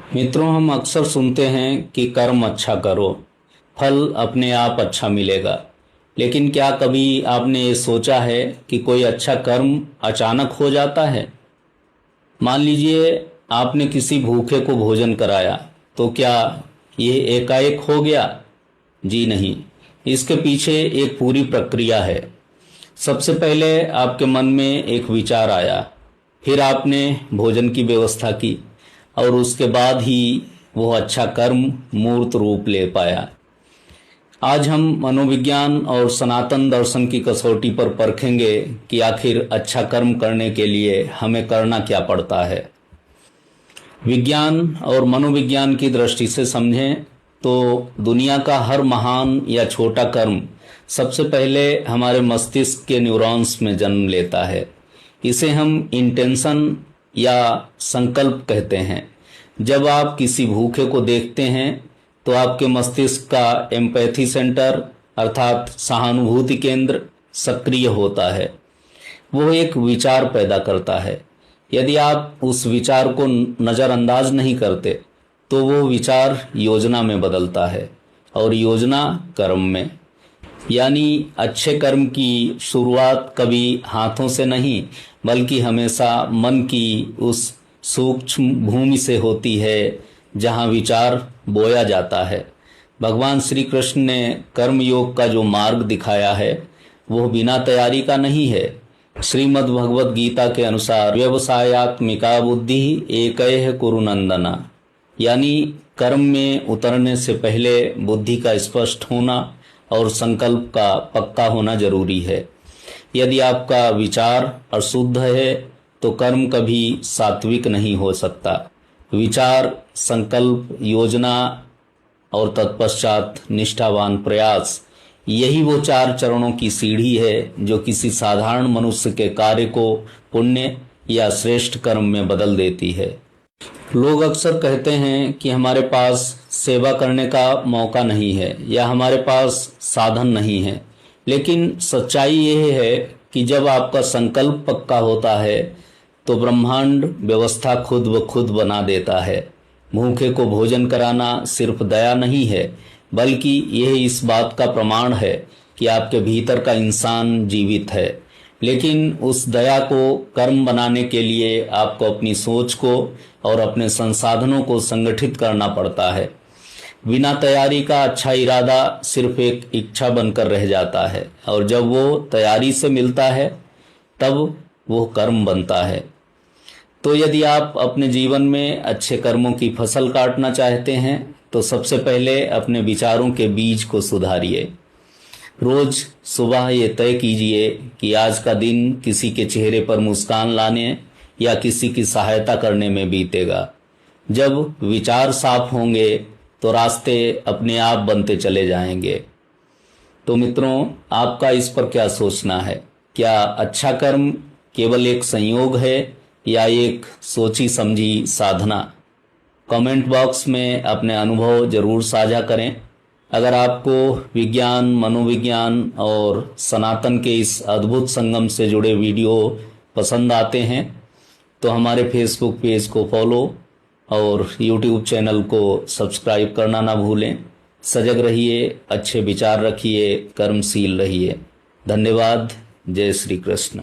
मित्रों, हम अक्सर सुनते हैं कि कर्म अच्छा करो, फल अपने आप अच्छा मिलेगा। लेकिन क्या कभी आपने ये सोचा है कि कोई अच्छा कर्म अचानक हो जाता है? मान लीजिए आपने किसी भूखे को भोजन कराया, तो क्या ये एकाएक हो गया? जी नहीं, इसके पीछे एक पूरी प्रक्रिया है। सबसे पहले आपके मन में एक विचार आया, फिर आपने भोजन की व्यवस्था की और उसके बाद ही वो अच्छा कर्म मूर्त रूप ले पाया। आज हम मनोविज्ञान और सनातन दर्शन की कसौटी पर परखेंगे कि आखिर अच्छा कर्म करने के लिए हमें करना क्या पड़ता है। विज्ञान और मनोविज्ञान की दृष्टि से समझें तो दुनिया का हर महान या छोटा कर्म सबसे पहले हमारे मस्तिष्क के न्यूरॉन्स में जन्म लेता है। इसे हम इंटेंशन या संकल्प कहते हैं। जब आप किसी भूखे को देखते हैं तो आपके मस्तिष्क का एम्पैथी सेंटर अर्थात सहानुभूति केंद्र सक्रिय होता है। वो एक विचार पैदा करता है। यदि आप उस विचार को नज़रअंदाज नहीं करते तो वो विचार योजना में बदलता है और योजना कर्म में। यानी अच्छे कर्म की शुरुआत कभी हाथों से नहीं बल्कि हमेशा मन की उस सूक्ष्म भूमि से होती है जहाँ विचार बोया जाता है। भगवान श्री कृष्ण ने कर्म योग का जो मार्ग दिखाया है वो बिना तैयारी का नहीं है। श्रीमद् भगवद गीता के अनुसार व्यवसायात्मिका बुद्धि एकैः कुरु नंदना, यानी कर्म में उतरने से पहले बुद्धि का स्पष्ट होना और संकल्प का पक्का होना जरूरी है। यदि आपका विचार अशुद्ध है तो कर्म कभी सात्विक नहीं हो सकता। विचार, संकल्प, योजना और तत्पश्चात निष्ठावान प्रयास, यही वो 4 चरणों की सीढ़ी है जो किसी साधारण मनुष्य के कार्य को पुण्य या श्रेष्ठ कर्म में बदल देती है। लोग अक्सर कहते हैं कि हमारे पास सेवा करने का मौका नहीं है या हमारे पास साधन नहीं है। लेकिन सच्चाई यह है कि जब आपका संकल्प पक्का होता है तो ब्रह्मांड व्यवस्था खुद ब खुद बना देता है। भूखे को भोजन कराना सिर्फ दया नहीं है बल्कि यह इस बात का प्रमाण है कि आपके भीतर का इंसान जीवित है। लेकिन उस दया को कर्म बनाने के लिए आपको अपनी सोच को और अपने संसाधनों को संगठित करना पड़ता है। बिना तैयारी का अच्छा इरादा सिर्फ एक इच्छा बनकर रह जाता है और जब वो तैयारी से मिलता है तब वो कर्म बनता है। तो यदि आप अपने जीवन में अच्छे कर्मों की फसल काटना चाहते हैं तो सबसे पहले अपने विचारों के बीज को सुधारिए। रोज सुबह ये तय कीजिए कि आज का दिन किसी के चेहरे पर मुस्कान लाने या किसी की सहायता करने में बीतेगा। जब विचार साफ होंगे तो रास्ते अपने आप बनते चले जाएंगे। तो मित्रों, आपका इस पर क्या सोचना है? क्या अच्छा कर्म केवल एक संयोग है या एक सोची समझी साधना? कमेंट बॉक्स में अपने अनुभव जरूर साझा करें। अगर आपको विज्ञान, मनोविज्ञान और सनातन के इस अद्भुत संगम से जुड़े वीडियो पसंद आते हैं तो हमारे फेसबुक पेज को फॉलो और यूट्यूब चैनल को सब्सक्राइब करना ना भूलें। सजग रहिए, अच्छे विचार रखिए, कर्मशील रहिए। धन्यवाद। जय श्री कृष्ण।